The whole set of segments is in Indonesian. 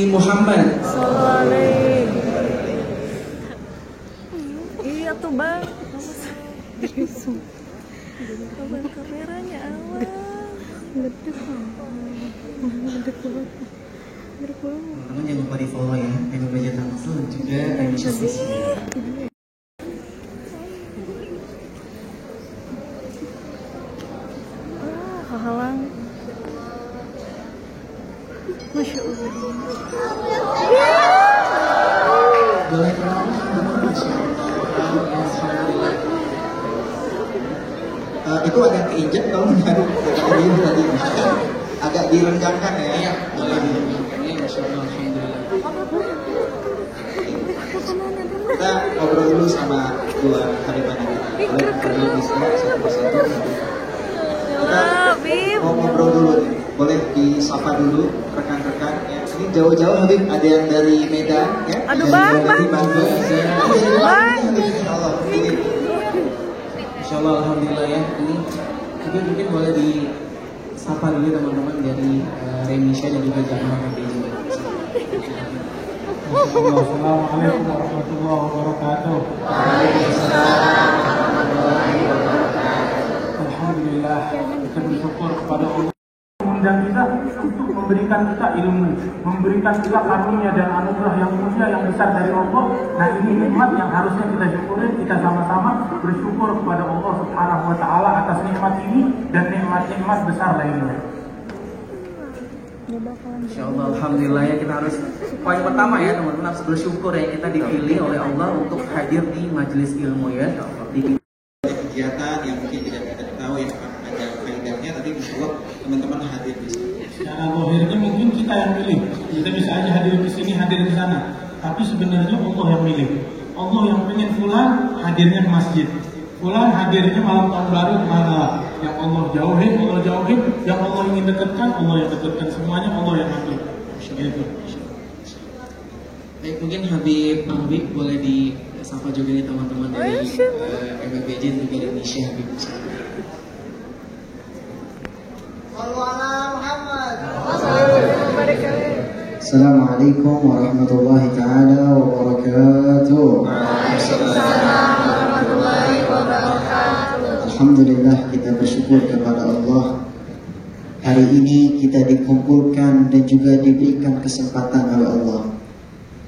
Muhammad Sallallahu alaihi. Iya tuh bang. Abang kameranya awal. Ngedek banget. Teman-teman jangan lupa di follow ya, Emi Belajar Tamsil dan juga Emi Showbiz. Hahalang. Masya Allah. Boleh Masya Allah. Itu agak keinjek kalau dari tadi agak direnggangkan ya. Iya, ini Masya Allah, Alhamdulillah. Kita ngobrol dulu sama dua hariban ini. Boleh ngobrol di sini satu persatu. Kita mau ngobrol dulu nih. Boleh disapa dulu rekan-rekan ya. Ini jauh-jauh Habib, ada yang dari Medan ya. Aduh bang, dari Bandung. bang. Insya Allah, Alhamdulillah ya. Ini mungkin boleh disapa dulu teman-teman dari Remisha dan juga Jamaah MBJ. Assalamualaikum warahmatullahi wabarakatuh. Alhamdulillah, kita bersyukur kepada Allah dan kita untuk memberikan kita ilmu, memberikan kita karunia dan anugerah yang mulia yang besar dari Allah. Nah, ini nikmat yang harusnya kita syukuri. Kita sama-sama bersyukur kepada Allah Subhanahu wa taala atas nikmat ini dan nikmat-nikmat besar lainnya. Insya Allah, Alhamdulillah ya, kita harus poin pertama ya teman-teman, harus bersyukur ya kita dipilih oleh Allah untuk hadir di majelis ilmu ya. Di kegiatan yang mungkin tidak kita tahu yang ada faedahnya, tapi insya Allah teman-teman hadir di sini. Secara lahirnya mungkin kita yang pilih, kita bisa aja hadir di sini, hadir di sana. Tapi sebenarnya Allah yang milih. Allah yang pengen fulan hadirnya ke masjid, fulan hadirnya malam tahun baru kemana? Yang Allah jauhin, yang Allah ingin dekatkan, Allah yang dekatkan, semuanya Allah yang ambil. Gitu. Baik, mungkin Habib boleh disapa juga nih teman-teman dari MBJ dan juga Indonesia Habib. Assalamualaikum warahmatullahi taala wabarakatuh. Alhamdulillah, kita bersyukur kepada Allah. Hari ini kita dikumpulkan dan juga diberikan kesempatan oleh Allah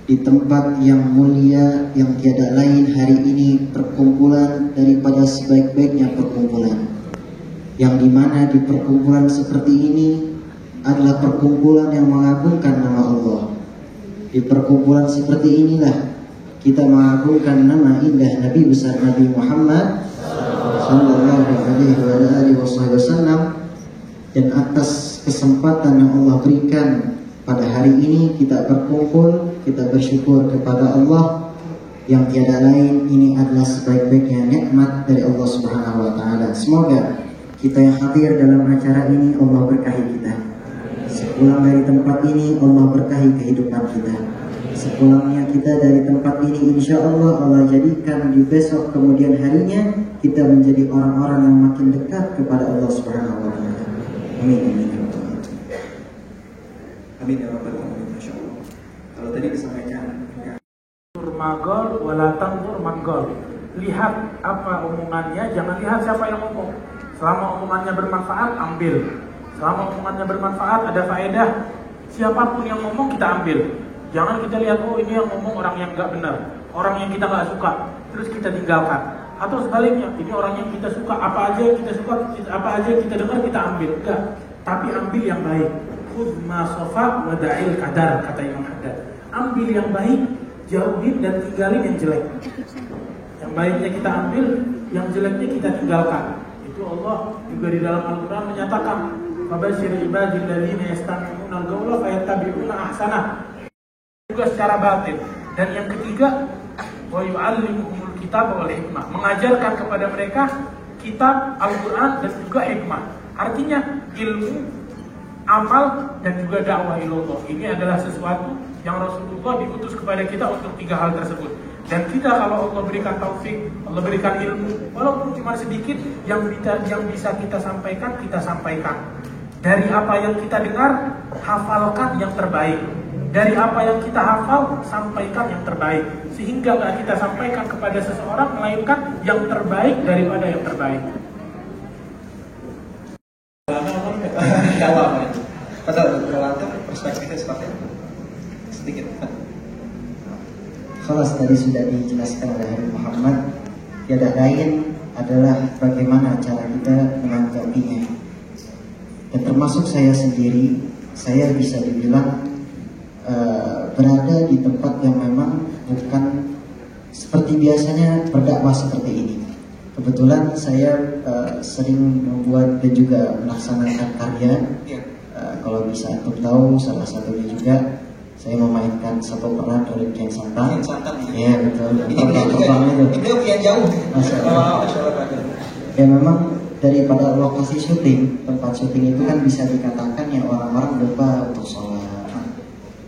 di tempat yang mulia yang tiada lain. Hari ini perkumpulan daripada sebaik-baiknya perkumpulan, yang dimana di perkumpulan seperti ini adalah perkumpulan yang mengagungkan nama Allah. Di perkumpulan seperti inilah kita mengagungkan nama indah Nabi besar Nabi Muhammad Sallallahu Alaihi Wasallam. Dan atas kesempatan yang Allah berikan pada hari ini kita berkumpul, kita bersyukur kepada Allah yang tiada lain. Ini adalah sebaik-baiknya nikmat dari Allah Subhanahu wa taala. Semoga kita yang hadir dalam acara ini Allah berkahi kita. Sepulang dari tempat ini Allah berkahi kehidupan kita. Sepulangnya kita dari tempat ini, insya Allah Allah jadikan di besok kemudian harinya kita menjadi orang-orang yang makin dekat kepada Allah Subhanahu wa taala. Amin amin ya rabbal alamin. Amin ya rabbal alamin. Masya Allah. Kalau tadi disampaikan Magol walatang magol. Lihat apa omongannya, jangan lihat siapa yang ngomong. Selama omongannya bermanfaat, ambil. Selama omongannya bermanfaat, ada faedah, siapapun yang ngomong kita ambil. Jangan kita lihat, oh ini yang ngomong orang yang nggak benar, orang yang kita nggak suka, terus kita tinggalkan. Atau sebaliknya, ini orang yang kita suka, apa aja yang kita suka, apa aja yang kita dengar kita ambil. Enggak, tapi ambil yang baik. Khudh ma safa wa da'il qadar, kata Imam Haddad. Ambil yang baik, jauhin dan tinggalin yang jelek. Yang baiknya kita ambil, yang jeleknya kita tinggalkan. Itu Allah juga di dalam Al-Quran menyatakan, Fabashir ibadil ladzina yastami'una al-qawla fayattabi'una ahsanah. Juga secara batin. Dan yang ketiga, wa yu'allimuhumul kitab wal hikmah, mengajarkan kepada mereka kitab, Al-Quran dan juga hikmah. Artinya ilmu, amal dan juga dakwah ilallah. Ini adalah sesuatu yang Rasulullah diutus kepada kita untuk tiga hal tersebut. Dan kita kalau Allah berikan taufik, Allah berikan ilmu, walaupun cuma sedikit, yang bisa kita sampaikan, kita sampaikan. Dari apa yang kita dengar, hafalkan yang terbaik. Dari apa yang kita hafal, sampaikan yang terbaik. Sehingga nggak kita sampaikan kepada seseorang, melainkan yang terbaik daripada yang terbaik. Betul, kalau antum perspektifnya seperti itu. Sedikit. Khalas tadi sudah dijelaskan oleh Habib Muhammad. Tiada lain adalah bagaimana cara kita menanggapinya. Dan termasuk saya sendiri, saya bisa dibilang berada di tempat yang memang bukan seperti biasanya berdakwah seperti ini. Kebetulan saya sering membuat dan juga melaksanakan karya. Kalau bisa antum tahu, salah satunya juga saya memainkan satu peran dari Kian Santang. Ya betul. Ini yang jauh. Ya memang daripada lokasi syuting, tempat syuting itu kan bisa dikatakan ya orang-orang lupa untuk sholat,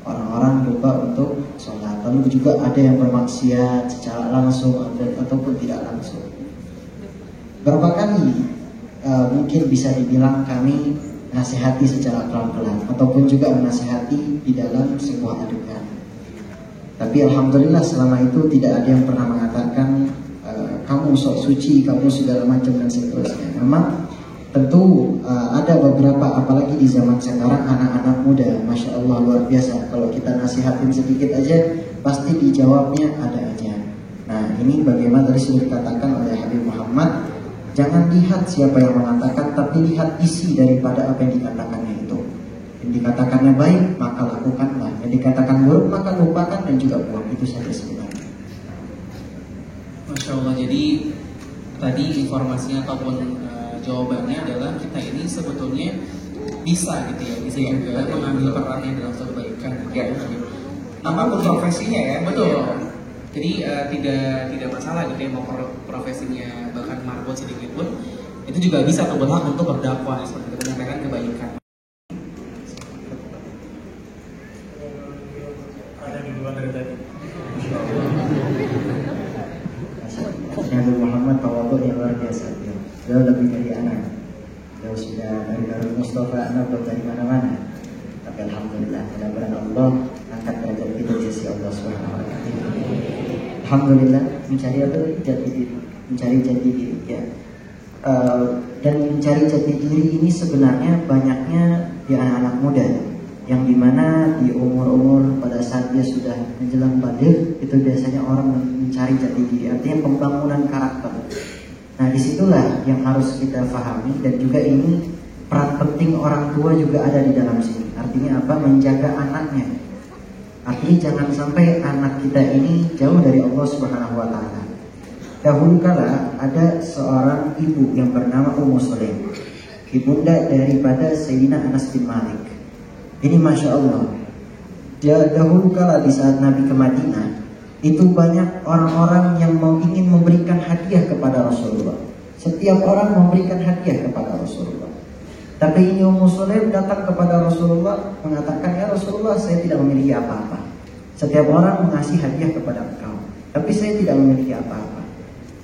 orang-orang lupa untuk sholat. Lalu juga ada yang bermaksiat secara langsung ataupun tidak langsung. Berapa kali mungkin bisa dibilang kami menasihati secara pelan-pelan ataupun juga menasihati di dalam sebuah adegan. Tapi alhamdulillah selama itu tidak ada yang pernah mengatakan kamu sok suci, kamu segala macam dan seterusnya. Memang tentu ada beberapa, apalagi di zaman sekarang anak-anak muda, masya Allah luar biasa. Kalau kita nasihatin sedikit aja pasti dijawabnya ada aja. Nah ini bagaimana tadi sudah dikatakan oleh Habib Muhammad. Jangan lihat siapa yang mengatakan, tapi lihat isi daripada apa yang dikatakannya itu. Yang dikatakannya baik, maka lakukanlah. Yang dikatakan buruk, maka lupakan dan juga buang. Itu saja sebenarnya. Masya Allah, jadi tadi informasinya ataupun jawabannya adalah kita ini sebetulnya bisa gitu ya, bisa juga mengambil perannya dalam suatu kebaikan. Ya. Apapun profesinya ya. Betul. Jadi tidak masalah gitu ya, mau profesinya bahkan marbot sedikit pun itu juga bisa atau berhak untuk berdakwah seperti itu, menyampaikan kebaikan. Ada di luar dari tadi. Nabi Muhammad tawadhu yang luar biasa. Beliau lebih dari anak. Beliau sudah dari Darul Mustafa, anak belum dari mana-mana. Tapi alhamdulillah, mudah-mudahan Allah angkat derajat kita di sisi Allah Subhanahu wa taala. Alhamdulillah, mencari apa? Jati diri, mencari jati diri ya. Dan mencari jati diri ini sebenarnya banyaknya di anak-anak muda, yang dimana di umur-umur pada saat dia sudah menjelang baligh itu biasanya orang mencari jati diri, artinya pembangunan karakter. Nah disitulah yang harus kita pahami, dan juga ini peran penting orang tua juga ada di dalam sini. Artinya apa? Menjaga anaknya. Artinya jangan sampai anak kita ini jauh dari Allah Subhanahu wa taala. Dahulu kala ada seorang ibu yang bernama Ummu Sulaim, ibunda daripada Sayyidina Anas bin Malik. Ini masya Allah. Dia dahulu kala di saat Nabi ke Madinah, itu banyak orang-orang yang ingin memberikan hadiah kepada Rasulullah. Setiap orang memberikan hadiah kepada Rasulullah. Tapi ini Ummu Sulaim datang kepada Rasulullah mengatakan, ya Rasulullah, saya tidak memiliki apa-apa. Setiap orang mengasih hadiah kepada engkau, tapi saya tidak memiliki apa-apa.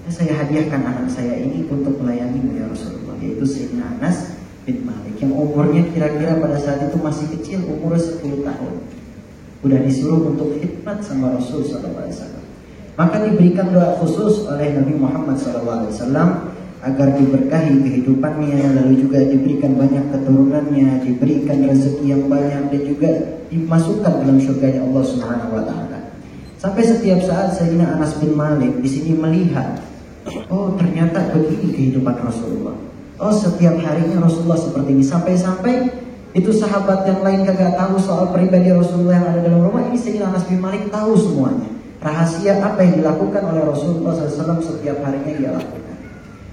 Saya hadiahkan anak saya ini untuk melayanimu ya Rasulullah, yaitu Sayyidina Anas bin Malik, yang umurnya kira-kira pada saat itu masih kecil, umur 10 tahun. Udah disuruh untuk khidmat sama Rasul SAW. Maka diberikan doa khusus oleh Nabi Muhammad SAW agar diberkahi kehidupannya, lalu juga diberikan banyak keturunannya, diberikan rezeki yang banyak, dan juga dimasukkan dalam surganya Allah Subhanahu wa taala. Sampai setiap saat Sayyidina Anas bin Malik di sini melihat, oh ternyata begini kehidupan Rasulullah. Oh setiap harinya Rasulullah seperti ini. Sampai-sampai itu sahabat yang lain kagak tahu soal pribadi Rasulullah yang ada dalam rumah ini, Sayyidina Anas bin Malik tahu semuanya. Rahasia apa yang dilakukan oleh Rasulullah SAW setiap harinya dia lakukan.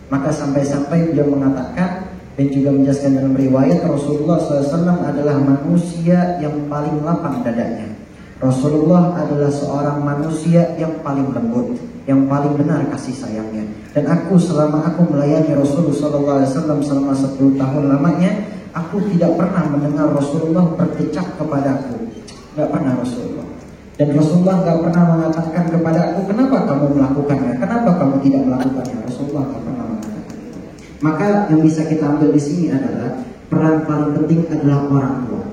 Maka sampai-sampai beliau mengatakan dan juga menjelaskan dalam riwayat, Rasulullah SAW adalah manusia yang paling lapang dadanya. Rasulullah adalah seorang manusia yang paling lembut, yang paling benar kasih sayangnya. Dan aku selama aku melayani Rasulullah SAW selama 10 tahun lamanya, aku tidak pernah mendengar Rasulullah berkecak kepadaku. Gak pernah Rasulullah. Dan Rasulullah gak pernah mengatakan kepada aku, kenapa kamu melakukannya? Kenapa kamu tidak melakukannya? Rasulullah gak pernah mengatakan itu. Maka yang bisa kita ambil di sini adalah peran paling penting adalah orang tua.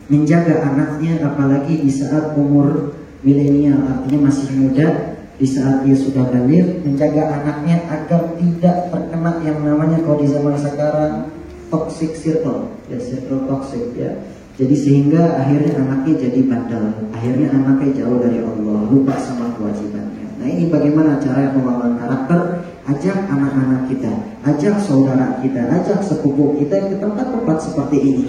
menjaga anaknya, apalagi di saat umur milenial, artinya masih muda, di saat dia sudah balik, menjaga anaknya agar tidak terkena yang namanya kalau di zaman sekarang toxic circle, ya circle toxic ya. Jadi sehingga akhirnya anaknya jadi bandel, akhirnya anaknya jauh dari Allah, lupa sama kewajibannya. Nah ini bagaimana cara membangun karakter? Ajak anak-anak kita, ajak saudara kita, ajak sepupu kita ke tempat-tempat seperti ini,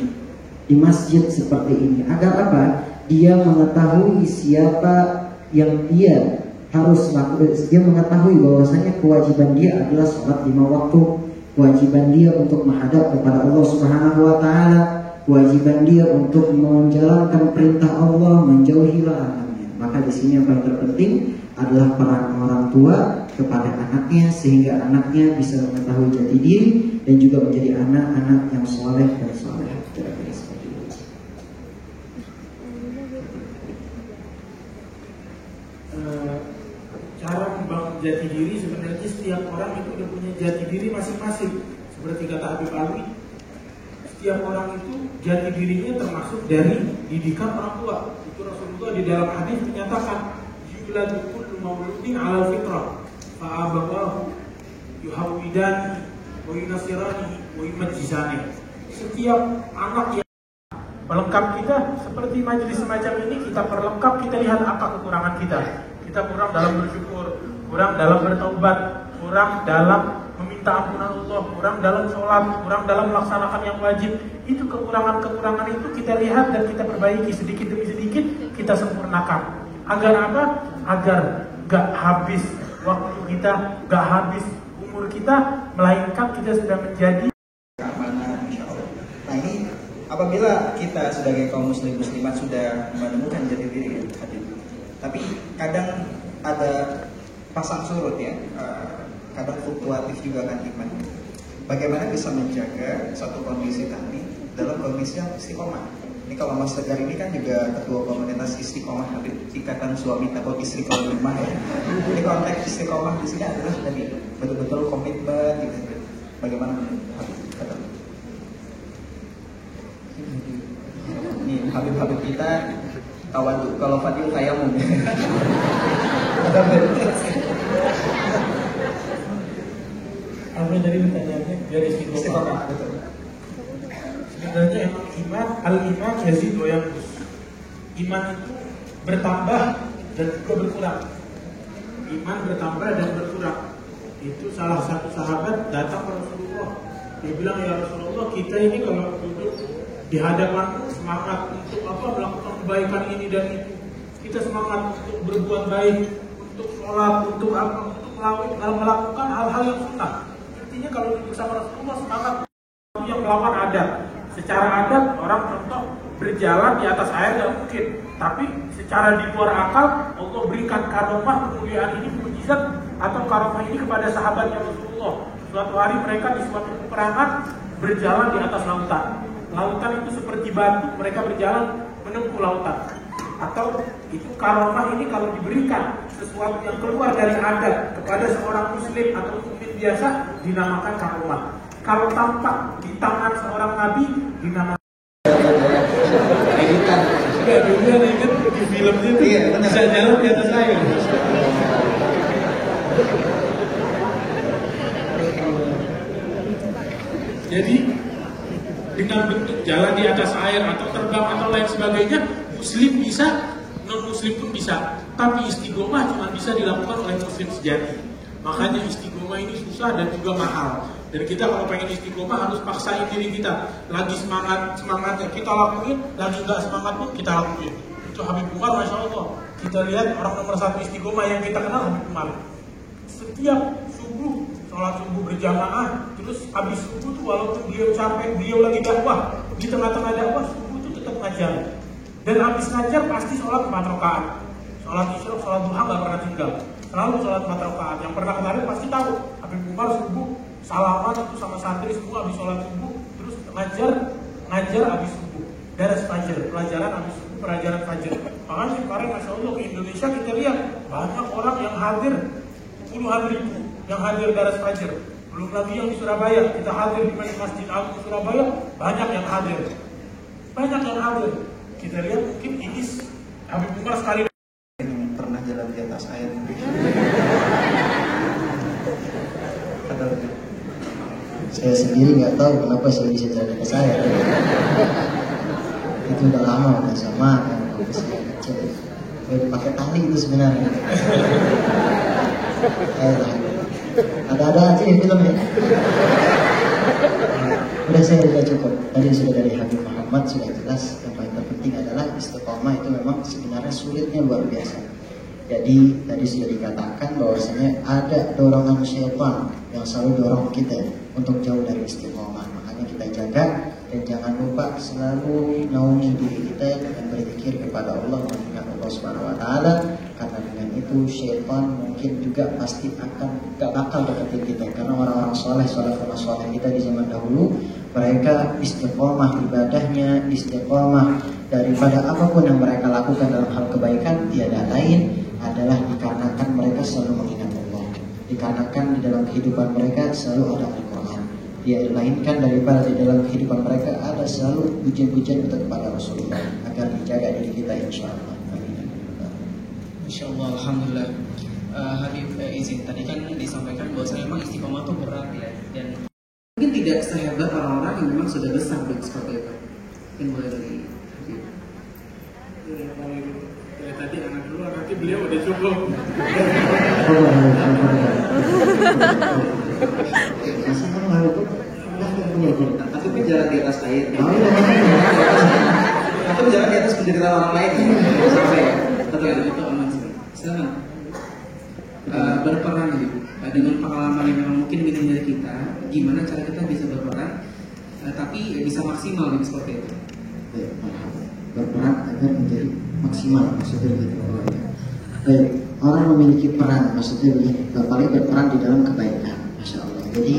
di masjid seperti ini. Agar apa? Dia mengetahui siapa yang dia harus lakukan. Dia mengetahui bahwasanya kewajiban dia adalah sholat 5 waktu, kewajiban dia untuk menghadap kepada Allah Subhanahu wa Ta'ala, kewajiban dia untuk menjalankan perintah Allah, menjauhi larangannya. Maka di sini yang paling terpenting adalah peran orang tua kepada anaknya, sehingga anaknya bisa mengetahui jati diri dan juga menjadi anak-anak yang soleh dan soleh. Kira-kira seperti itu. Cara membangun jati diri sebenarnya setiap orang itu udah punya jati diri masing-masing. Seperti kata Habib Alwi, setiap orang itu jati dirinya termasuk dari didikan orang tua. Itu Rasulullah di dalam hadis menyatakan, yuladu kullu mauludin ala fitrah, fa'abawahu yuhawidani wa yunasirani wa yumajjisani. Setiap anak yang pelengkap kita seperti majelis semacam ini, kita perlengkap, kita lihat apa kekurangan kita. Kita kurang dalam bersyukur, kurang dalam bertaubat, kurang dalam meminta ampunan Allah, kurang dalam sholat, kurang dalam melaksanakan yang wajib. Itu kekurangan-kekurangan itu kita lihat dan kita perbaiki sedikit demi sedikit, kita sempurnakan. Agar apa? Agar gak habis waktu kita, gak habis umur kita, melainkan kita sudah menjadi keamanan, insya Allah. Nah ini apabila kita sebagai kaum muslimat sudah menemukan jati diri ya, tapi kadang ada pasang surut ya, kadang fluktuatif juga kan iman. Bagaimana bisa menjaga satu kondisi tadi dalam kondisi yang istiqomah? Ini kalau Mas Tegar ini kan juga ketua komunitas istiqomah Habib, ikatan suami atau istri kalau rumah ya. Jadi konteks istiqomah di sini adalah tadi betul-betul komitmen gitu. Bagaimana Habib? Nih Habib-Habib kita tawadu, kalau Fadil tayamum. Apa tadi pertanyaannya? Dari istiqomah. Betul. Sebenarnya iman, al-iman yazid wa yanqus. Iman itu bertambah dan juga berkurang. Iman bertambah dan berkurang. Itu salah satu sahabat datang ke Rasulullah. Dia bilang, ya Rasulullah, kita ini kalau duduk di hadapan semangat untuk apa, melakukan kebaikan ini dan itu. Kita semangat untuk berbuat baik, untuk sholat, untuk apa, untuk melakukan hal-hal yang sunnah. Intinya kalau duduk sama Rasulullah semangat yang melawan adab. Secara adab orang contoh berjalan di atas air tidak mungkin, tapi secara di luar akal Allah berikan karomah kemuliaan ini, mukjizat atau karomah ini kepada sahabatnya Rasulullah. Suatu hari mereka di suatu peperangan berjalan di atas lautan. Lautan itu seperti batu, mereka berjalan menempuh lautan. Atau itu karomah ini kalau diberikan sesuatu yang keluar dari adab kepada seorang muslim atau mukmin biasa dinamakan karomah. Kalau tampak di tangan seorang nabi dinamakan Editan. Enggak, dulu ada ingat di film itu bisa jalan di atas air. Jadi dengan bentuk jalan di atas air atau terbang atau lain sebagainya, muslim bisa, non muslim pun bisa. Tapi istiqomah cuma bisa dilakukan oleh muslim sejati. Makanya istiqomah ini susah dan juga mahal. Dan kita kalau pengen istiqomah harus paksain diri kita. Lagi semangatnya kita lakuin, lagi nggak semangat pun kita lakuin. Itu Habib Umar, Masya Allah. Kita lihat orang nomor 1 istiqomah yang kita kenal Habib Umar. Setiap subuh, sholat subuh berjamaah, terus habis subuh tuh walaupun dia capek, beliau lagi dakwah, di tengah-tengah dakwah subuh tuh tetap ngajar. Dan habis ngajar pasti sholat 4 rakaat. Sholat isya, sholat duha nggak pernah tinggal. Selalu sholat 4 rakaat. Yang pernah kemarin pasti tahu Habib Umar subuh salaman itu sama santri semua habis sholat subuh, terus ngajar habis subuh, daras fajar, pelajaran habis subuh, pelajaran fajar. Makanya kemarin Masya Allah ke Indonesia kita lihat banyak orang yang hadir, puluhan ribu yang hadir daras fajar. Belum lagi yang di Surabaya, kita hadir di Masjid Agung Surabaya, banyak yang hadir. kita lihat mungkin ini Habib Umar sekali pernah jalan di atas air. Saya sendiri nggak tahu kenapa saya bisa jalan di atas air. Itu udah lama, udah sama kan, saya kecil. Pakai tali itu sebenarnya. Ada-ada aja ya filmnya. Udah saya udah cukup. Tadi sudah dari Habib Muhammad sudah jelas. Yang paling terpenting adalah istiqomah itu memang sebenarnya sulitnya luar biasa. Jadi tadi sudah dikatakan bahwasanya ada dorongan syaitan yang selalu dorong kita untuk jauh dari istiqomah. Makanya kita jaga dan jangan lupa selalu naungi diri kita dan berzikir kepada Allah, mengingat Allah Subhanahu wa taala, karena dengan itu syaitan mungkin juga pasti akan gak bakal deketin kita, karena orang-orang soleh kita di zaman dahulu mereka istiqomah ibadahnya, istiqomah daripada apapun yang mereka lakukan dalam hal kebaikan tiada lain adalah dikarenakan mereka selalu mengingat Allah, dikarenakan di dalam kehidupan mereka selalu ada Al-Quran. Dia lainkan daripada di dalam kehidupan mereka ada selalu pujian-pujian kepada Rasulullah agar dijaga diri kita insyaAllah. Amin. Insyaallah, alhamdulillah. Habib izin, tadi kan disampaikan bahwa memang istiqomah itu berat ya, dan mungkin tidak sehebat orang-orang yang memang sudah besar seperti itu. Mungkin boleh dari Habib. Ya, tadi anak dulu, nanti beliau udah cukup. Tapi berjalan di atas air. Atau berjalan di atas penderitaan orang lain. Sampai betul itu aman sekali. Silakan. Berperan gitu. Dengan pengalaman yang memang mungkin minim dari kita, gimana cara kita bisa berperan, tapi bisa maksimal gitu seperti itu. Berperan agar menjadi maksimal, maksudnya begitu. Baik, orang memiliki peran, maksudnya begini, paling berperan di dalam kebaikan, masya Allah. Jadi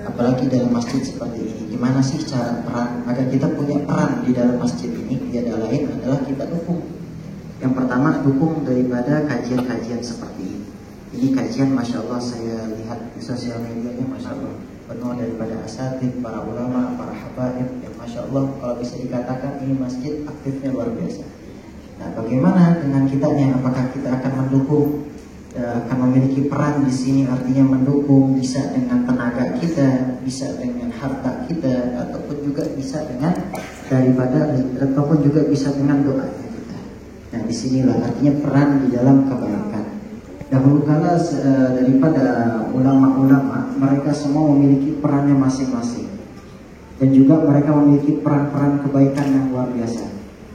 apalagi dalam masjid seperti ini, gimana sih cara peran agar kita punya peran di dalam masjid ini? Tiada lain adalah kita dukung. Yang pertama, dukung daripada kajian-kajian seperti ini. Ini kajian, masya Allah, saya lihat di sosial medianya, masya Allah, penuh daripada asatidz, para ulama, para habaib, yang masya Allah, kalau bisa dikatakan ini masjid aktifnya luar biasa. Nah, bagaimana dengan kitanya? Apakah kita akan mendukung, akan memiliki peran di sini? Artinya mendukung bisa dengan tenaga kita, bisa dengan harta kita, ataupun juga bisa dengan ataupun juga bisa dengan doanya kita. Nah, disinilah artinya peran di dalam kebaikan. Dahulu kala daripada ulama-ulama, mereka semua memiliki perannya masing-masing, dan juga mereka memiliki peran-peran kebaikan yang luar biasa.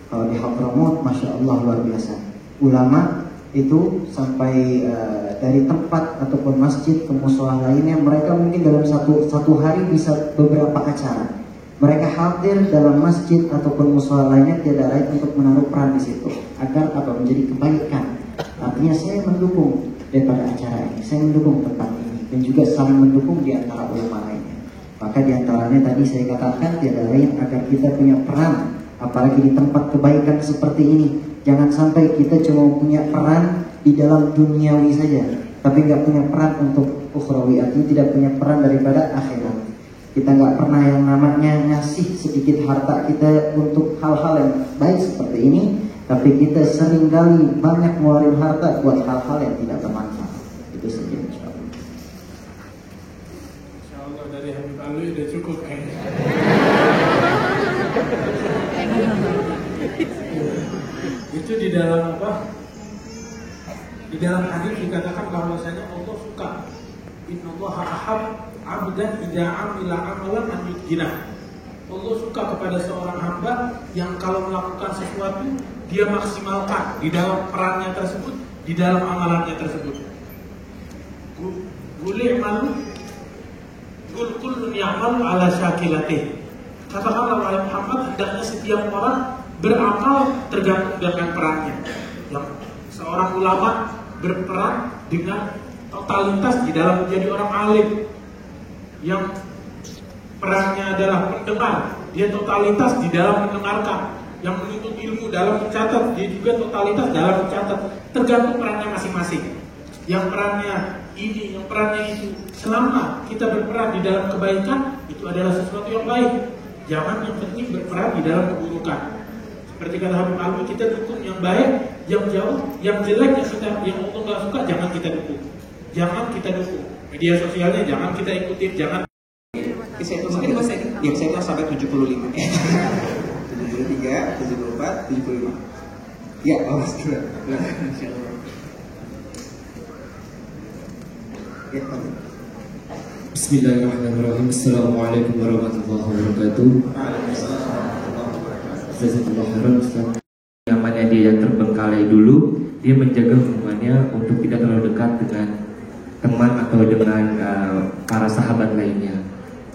Kalau di Hadramut, masya Allah luar biasa. Ulama itu sampai dari tempat ataupun masjid ke musola lainnya, mereka mungkin dalam satu hari bisa beberapa acara. Mereka hadir dalam masjid ataupun musola lainnya tiada lain untuk menaruh peran di situ agar menjadi kebaikan. Artinya saya mendukung daripada acara ini, saya mendukung tempat ini, dan juga saling mendukung di antara ulama lainnya. Maka di antaranya tadi saya katakan tiada lain agar kita punya peran, apalagi di tempat kebaikan seperti ini. Jangan sampai kita cuma punya peran di dalam duniawi saja, tapi nggak punya peran untuk ukhrawi, artinya tidak punya peran daripada akhirat. Kita nggak pernah yang namanya ngasih sedikit harta kita untuk hal-hal yang baik seperti ini, tapi kita seringkali banyak ngeluarin harta buat hal-hal yang tidak bermanfaat. Itu saja insyaallah. Insyaallah dari Habib Ali udah cukup kayaknya. Itu di dalam apa? Di dalam hadis dikatakan bahwasanya Allah suka, innallaha ahab 'abdan idza 'amila 'amalan an yutqinah. Allah suka kepada seorang hamba yang kalau melakukan sesuatu dia maksimalkan di dalam perannya tersebut, di dalam amalannya tersebut. Gulih malu, gul kullun ya'mal ala syakilatih. Katakanlah wahai Muhammad, hendaknya setiap orang beramal tergantung dengan perannya. Yang seorang ulama berperan dengan totalitas di dalam menjadi orang alim, yang perannya adalah mendengar, dia totalitas di dalam mendengarkan. Yang menuntut ilmu dalam mencatat, dia juga totalitas dalam mencatat. Tergantung perannya masing-masing. Yang perannya ini, yang perannya itu. Selama kita berperan di dalam kebaikan, itu adalah sesuatu yang baik. Jangan yang penting berperan di dalam keburukan. Seperti kata Habib Alwi, kita dukung yang baik, yang jauh, yang jelek, yang Allah nggak suka, jangan kita dukung. Jangan kita dukung. Media sosialnya jangan kita ikutin, jangan. Saya itu mungkin bahasa ini, ya saya itu sampai 75. 73, 74, 75. Ya, Allah segera. Ya, Bismillahirrahmanirrahim. Assalamualaikum warahmatullahi wabarakatuh. Nyamannya dia yang terbengkalai dulu, dia menjaga hubungannya untuk tidak terlalu dekat dengan teman atau dengan para sahabat lainnya.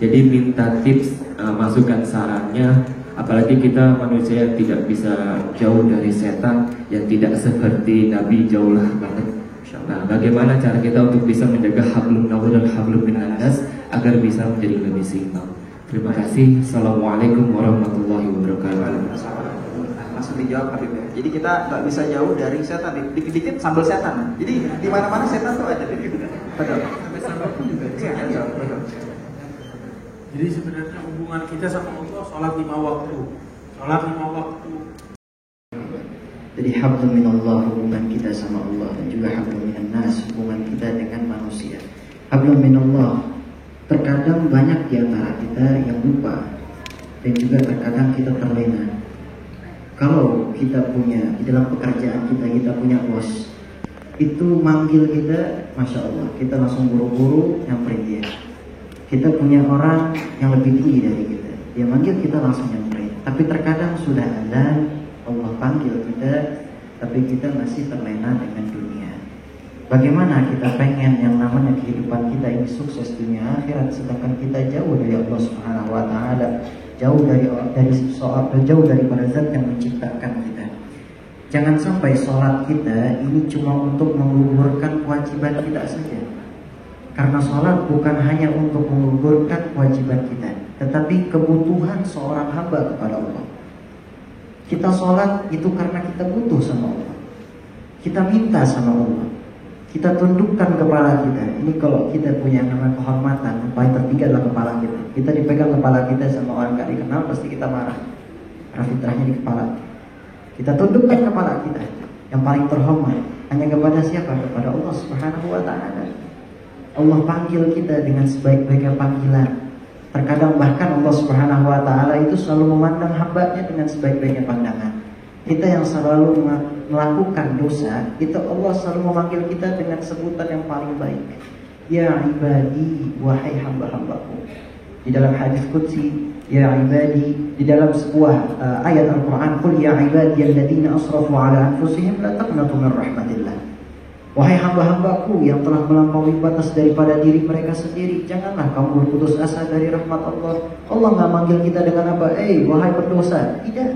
Jadi minta tips, masukan sarannya, apalagi kita manusia yang tidak bisa jauh dari setan, yang tidak seperti Nabi jauhlah banget. Nah, bagaimana cara kita untuk bisa menjaga hablum minallah dan hablum minannas agar bisa menjadi lebih seimbang? Terima kasih. Assalamualaikum warahmatullahi wabarakatuh. Langsung dijawab Habib ya. Jadi kita nggak bisa jauh dari setan. Dikit-dikit sambal setan. Jadi di mana-mana setan tuh ada. Betul. Sampai sambal pun juga. Iya, betul. Jadi sebenarnya hubungan kita sama Allah sholat 5 waktu. Sholat 5 waktu. Jadi hablum minallah, hubungan kita sama Allah, dan juga hablum minannas, hubungan kita dengan manusia. Hablum minallah, terkadang banyak di antara kita yang lupa, dan juga terkadang kita terlena. Kalau kita punya, di dalam pekerjaan kita punya bos, itu manggil kita, Masya Allah, kita langsung buru-buru nyamperin dia. Kita punya orang yang lebih tinggi dari kita, dia manggil kita langsung nyamperin. Tapi terkadang sudah ada Allah panggil kita, tapi kita masih terlena dengan dunia. Bagaimana kita pengen yang namanya kehidupan kita ini sukses dunia akhirat, sedangkan kita jauh dari Allah Subhanahu wa taala, jauh daripada zat yang menciptakan kita. Jangan sampai sholat kita ini cuma untuk menggugurkan kewajiban kita saja. Karena sholat bukan hanya untuk menggugurkan kewajiban kita, tetapi kebutuhan seorang hamba kepada Allah. Kita sholat itu karena kita butuh sama Allah. Kita minta sama Allah. Kita tundukkan kepala kita. Ini kalau kita punya nama kehormatan, yang paling tertinggi adalah kepala kita. Kita dipegang kepala kita sama orang gak dikenal, pasti kita marah. Karena fitrahnya di kepala. Kita tundukkan kepala kita. Yang paling terhormat hanya kepada siapa? Kepada Allah Subhanahu wa ta'ala. Allah panggil kita dengan sebaik-baiknya panggilan. Terkadang bahkan Allah Subhanahu wa ta'ala itu selalu memandang hambanya dengan sebaik-baiknya pandangan. Kita yang selalu melakukan dosa, itu Allah selalu memanggil kita dengan sebutan yang paling baik. Ya ibadi, wahai hamba-hambaku. Di dalam hadis qudsi, ya ibadi, di dalam sebuah ayat Al-Quran, qul ya ibadi alladzina asrafu ala anfusihim la taqnatu min rahmatillah. Wahai hamba-hambaku yang telah melampaui batas daripada diri mereka sendiri, janganlah kamu berputus asa dari rahmat Allah. Allah nggak manggil kita dengan apa? Wahai pendosa. Tidak.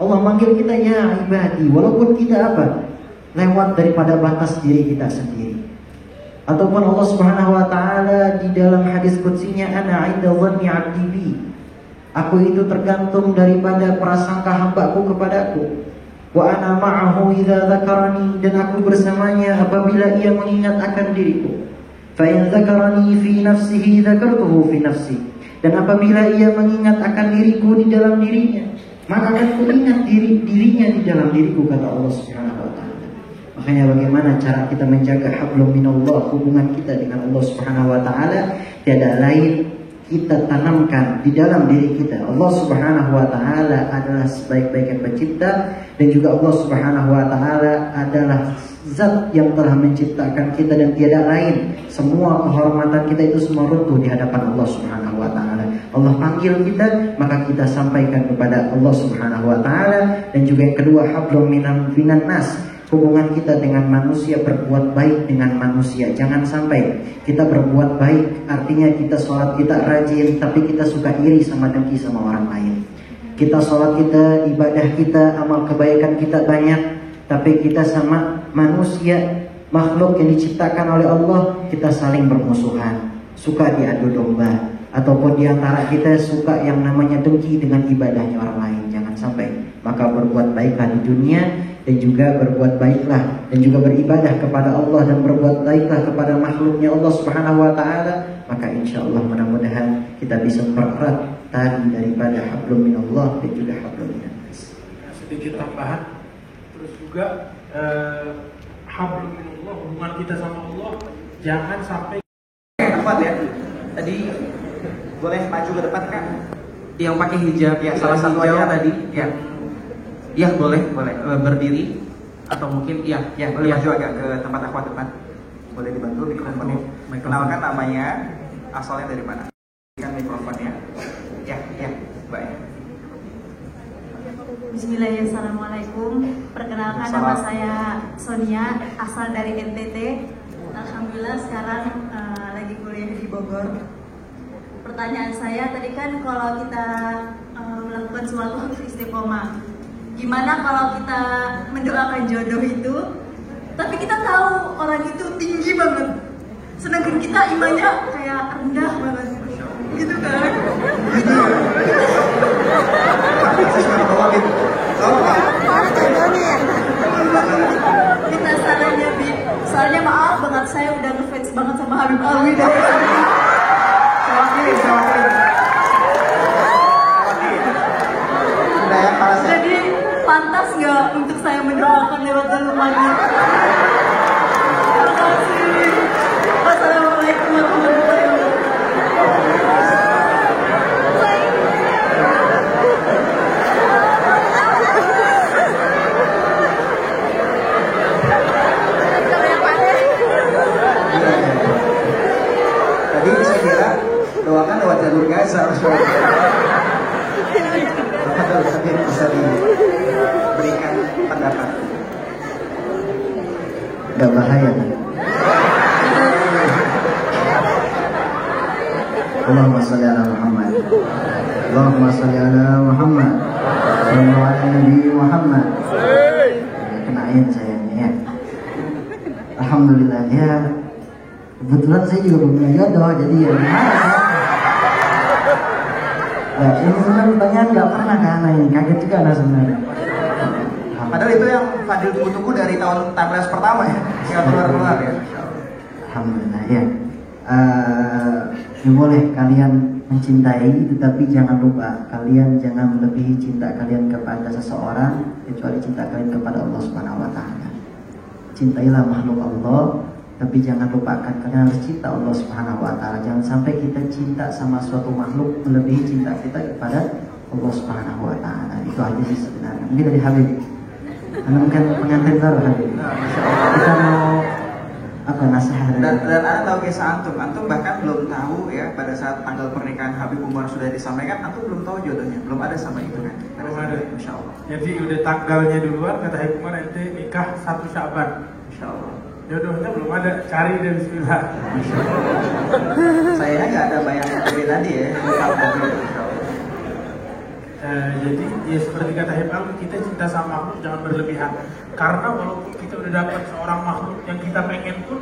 Allah manggil kita ya ibadi, walaupun kita apa? Lewat daripada batas diri kita sendiri. Ataupun Allah Subhanahu wa ta'ala di dalam hadis qudsinya, ana 'inda dhanni 'abdi bi. Aku itu tergantung daripada prasangka hambaku kepadaku. Wa ana ma'ahu idza dzakarani, dan aku bersamanya apabila ia mengingat akan diriku. Fa in dzakarani fi nafsihi dzakartuhu fi nafsi. Dan apabila ia mengingat akan diriku di dalam dirinya, maka akan ku ingat dirinya di dalam diriku, kata Allah Subhanahu wa taala. Makanya bagaimana cara kita menjaga hablum minallah, hubungan kita dengan Allah Subhanahu wa taala, tiada lain kita tanamkan di dalam diri kita. Allah Subhanahu wa ta'ala adalah sebaik-baiknya pencipta, dan juga Allah Subhanahu wa ta'ala adalah zat yang telah menciptakan kita, dan tiada lain. Semua kehormatan kita itu semua runtuh di hadapan Allah Subhanahu wa ta'ala. Allah panggil kita, maka kita sampaikan kepada Allah Subhanahu wa ta'ala. Dan juga yang kedua, hablum minannas, hubungan kita dengan manusia, berbuat baik dengan manusia. Jangan sampai kita berbuat baik, artinya kita sholat kita rajin, tapi kita suka iri sama dengki sama orang lain. Kita sholat kita, ibadah kita, amal kebaikan kita banyak, tapi kita sama manusia, makhluk yang diciptakan oleh Allah, kita saling bermusuhan, suka diadu domba, ataupun diantara kita suka yang namanya dengki dengan ibadahnya orang lain. Jangan sampai. Maka berbuat baiklah di dunia, dan juga berbuat baiklah dan juga beribadah kepada Allah, dan berbuat baiklah kepada makhluknya Allah Subhanahu wa ta'ala. Maka insya Allah mudah-mudahan kita bisa mempererat tali daripada hablum minallah dan juga hablum minannas. sedikit tambahan. Terus juga hablum minallah, hubungan kita sama Allah jangan sampai Tepat ya. Tadi boleh maju ke depan Kak. Yang pakai hijab ya, salah satu aja tadi ya. Iya boleh berdiri atau mungkin iya boleh maju agak ke tempat akhwat depan. Boleh dibantu mikrofonnya. Kenalkan namanya, asalnya dari mana? Kan mikrofonnya. Ya, baik. Bismillahirrahmanirrahim. Assalamualaikum. Perkenalkan, nama saya Sonia, asal dari NTT. Alhamdulillah sekarang lagi kuliah di Bogor. Pertanyaan saya tadi kan kalau kita melakukan suatu harus istiqomah. Gimana kalau kita mendoakan jodoh itu, tapi kita tahu orang itu tinggi banget, sedangkan kita imannya kayak rendah banget, gitu kan? Kita sarannya Bi, soalnya maaf banget saya udah ngefans banget sama Habib Alwi dari jadi pantas nggak untuk saya mendoakan lewat jalur magnet? Terima kasih. Wassalamualaikum warahmatullahi wabarakatuh. Tadi saya kira doakan lewat jalur Gaza. Bisa diberikan pendapat. Gak bahaya kan? Allahumma sholli ala Muhammad. Allahumma sholli ala Muhammad. Sallallahu ala Nabi Muhammad. Kenain saya nih ya. Alhamdulillah ya. Kebetulan saya juga belum punya jodoh, jadi ya gimana ya? Nah, ini sebenarnya pertanyaan nggak pernah kan, ini kaget juga lah sebenarnya. Padahal itu yang Fadil tunggu-tunggu dari tahun timeless pertama ya, nggak keluar-keluar ya. Alhamdulillah ya. Ya boleh kalian mencintai, tetapi jangan lupa kalian jangan melebihi cinta kalian kepada seseorang kecuali cinta kalian kepada Allah Subhanahu Wa Taala. Cintailah makhluk Allah, tapi jangan lupakan kalian harus cinta Allah Subhanahu Wa Taala. Jangan sampai kita cinta sama suatu makhluk melebihi cinta kita kepada Allah Subhanahu Wa Taala. Itu aja sih sebenarnya. Mungkin dari Habib. Karena mungkin pengantin baru Habib. Kita mau apa nasihat Dan Anda tahu kisah antum bahkan belum tahu ya pada saat tanggal pernikahan Habib Umar sudah disampaikan, antum belum tahu jodohnya, belum ada sama itu kan? belum ada. Insya Allah. Jadi udah tanggalnya duluan, kata Habib Umar ente nikah 1 Sya'ban. Insya Allah. Jodohnya belum ada, cari deh bismillah. Saya nggak ada bayangan dari tadi ya. Insya Allah. Jadi ya seperti kata Habib Alwi, kita cinta sama makhluk jangan berlebihan. Karena walaupun kita udah dapat seorang makhluk yang kita pengen pun,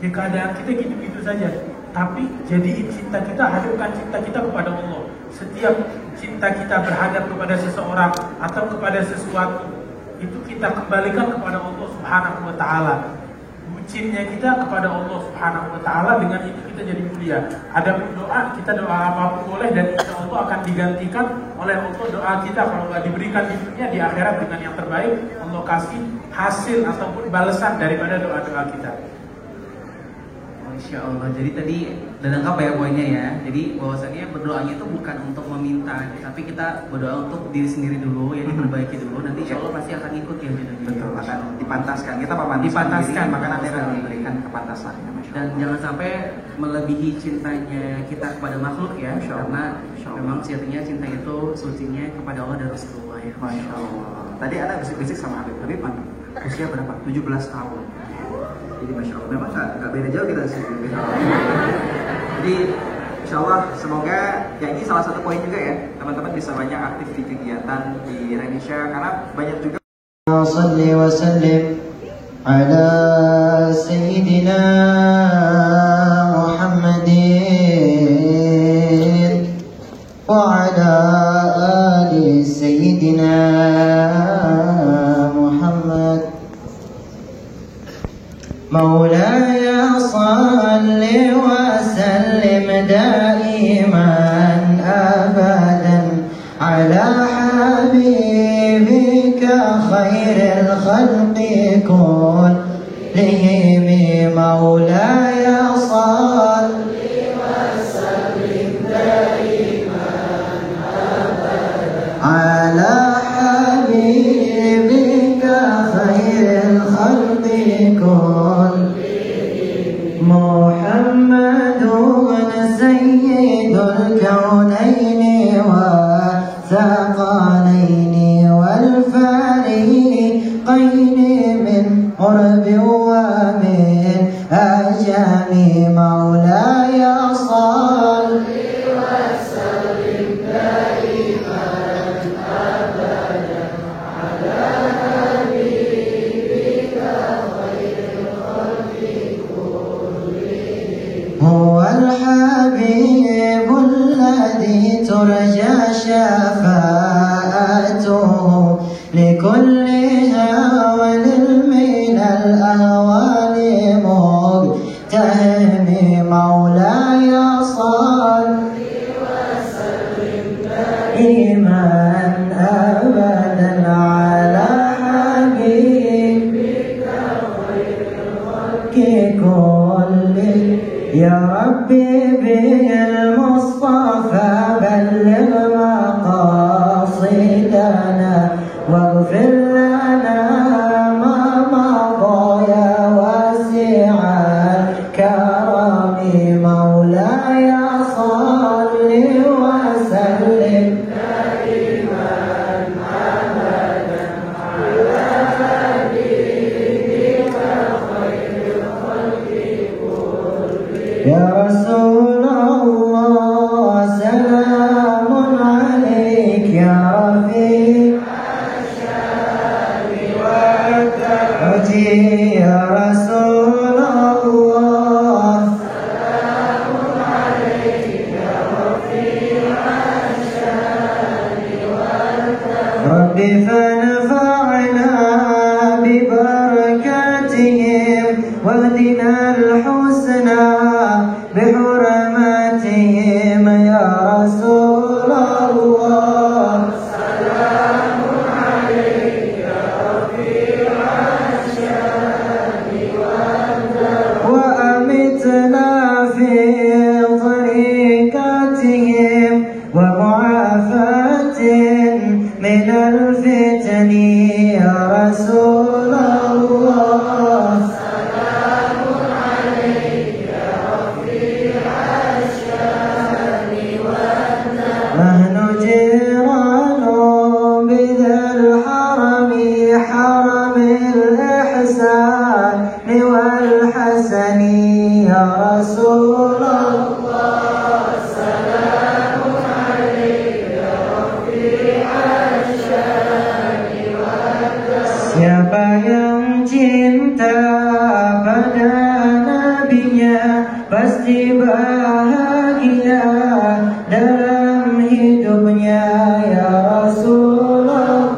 ya keadaan kita gitu-gitu saja. Tapi jadiin cinta kita, hadapkan cinta kita kepada Allah. Setiap cinta kita berhadap kepada seseorang atau kepada sesuatu, itu kita kembalikan kepada Allah Subhanahu Wa Taala. Bucinnya kita kepada Allah Subhanahu Wa Taala, dengan itu kita jadi mulia. Adapun doa, kita doa apapun boleh, dan insya Allah akan digantikan oleh Allah doa kita. Kalau nggak diberikan di dunia, di akhirat dengan yang terbaik, Allah kasih hasil ataupun balasan daripada doa-doa kita. Insya Allah. Jadi tadi udah lengkap ya poinnya ya. Jadi bahwasannya berdoanya itu bukan untuk meminta, tapi kita berdoa untuk diri sendiri dulu, ya diperbaiki dulu. Nanti insya Allah pasti akan ikut ya jodohnya. Betul, akan dipantaskan. Kita dipantaskan, maka nanti akan diberikan kepantasan. Dan jangan sampai melebihi cintanya kita kepada makhluk ya, karena memang sejatinya cinta itu sucinya kepada Allah dan Rasulullah ya. Masya Allah. Tadi ada bisik-bisik sama Habib. Habib usia berapa? 17 tahun. Jadi Masya Allah, memang nggak beda jauh kita sih. Jadi Insya Allah, semoga ya ini salah satu poin juga ya, teman-teman bisa banyak aktif di kegiatan di Indonesia, karena banyak juga. Salli wa sallim ala Sayyidina Muhammadin wa ala ali Sayyidina Muhammad. مولاي صل وسلم دائما أبدا على حبيبك خير الخلق كلهم مولاي صل وسلم دائما على حبيبك خير الخلق كلهم محمد سيد الكونين والثقلين والفريقين من قرب ومن أجل مولاي صل وسلم دائما أبدا على حبيبك خير الخلق كلهم هو الحبيب الذي ترجى شفاعته لكل هوان من الأهوال مقتهم مولاي صل وسلم دائما أبدا على حبيبك خير الخلق كلهم يا ربي بالمصطفى بلغ مقاصدنا واغفر لنا ما مضى يا واسع الكرم مولاي صل وسلم دائما ابدا على حبيبك خير الخلق كلهم يا رسول الله سلام عليك يا رفيق يا رسول الله سلام عليك يا رفيع الشان والكرم ربي فنفعنا ببركاتهم واهدنا الحسنى بحرماتهم يا رسول الله سلام عليك يا رفيع وأمتنا في طريقتهم ومعافاة من الفتن يا رسول الله سلام عليك يا رفيع الشان والنبي نحن جيران بذا الحرم حرم الإحسان والحسن يا رسول الله سلام عليك يا رفيع الشان والكرم siapa yang cinta pada nabinya pasti bahagia dalam hidupnya ya Rasulullah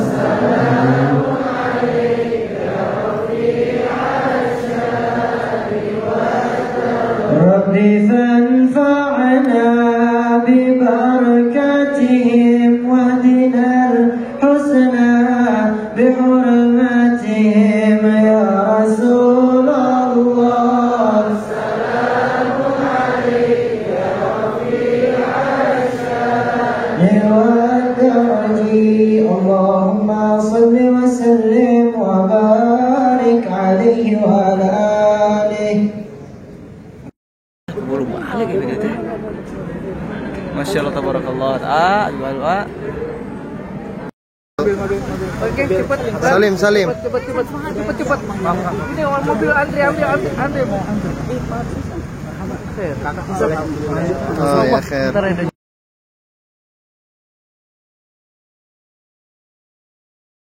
salam ربي فانفعنا ببركاتهم واهدنا الحسنى بحرماتهم يا رسول الله سلام عليك يا رفيع الشان والدرج اللهم صل وسلم وبارك عليه وعلى آله. Belum balik gitu teh. Masya Allah tabarakallah. Doa. Oke, cepat. Salim. Cepat. Ini orang mobil antri mau antri. Oh ya khair.